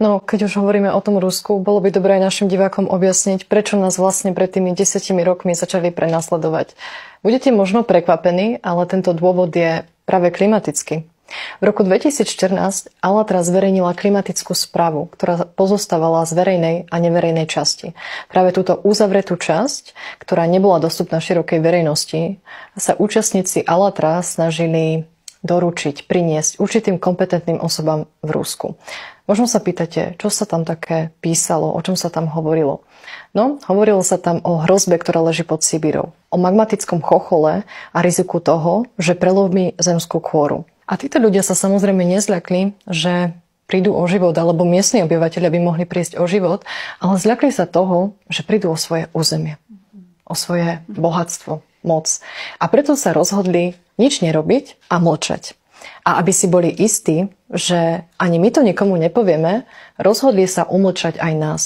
No, keď už hovoríme o tom Rusku, bolo by dobré aj našim divákom objasniť, prečo nás vlastne pred tými 10 rokmi začali prenasledovať. Budete možno prekvapení, ale tento dôvod je práve klimatický. V roku 2014 Alatra zverejnila klimatickú správu, ktorá pozostávala z verejnej a neverejnej časti. Práve túto uzavretú časť, ktorá nebola dostupná širokej verejnosti, sa účastníci Alatra snažili doručiť, priniesť určitým kompetentným osobám v Rusku. Možno sa pýtate, čo sa tam také písalo, o čom sa tam hovorilo. No, hovorilo sa tam o hrozbe, ktorá leží pod Sibírou, o magmatickom chochole a riziku toho, že prelomí zemskú kôru. A títo ľudia sa samozrejme nezľakli, že prídu o život, alebo miestni obyvateľia by mohli prísť o život, ale zľakli sa toho, že prídu o svoje územie, o svoje bohatstvo, moc. A preto sa rozhodli nič nerobiť a mlčať. A aby si boli istí, že ani my to nikomu nepovieme, rozhodli sa umlčať aj nás.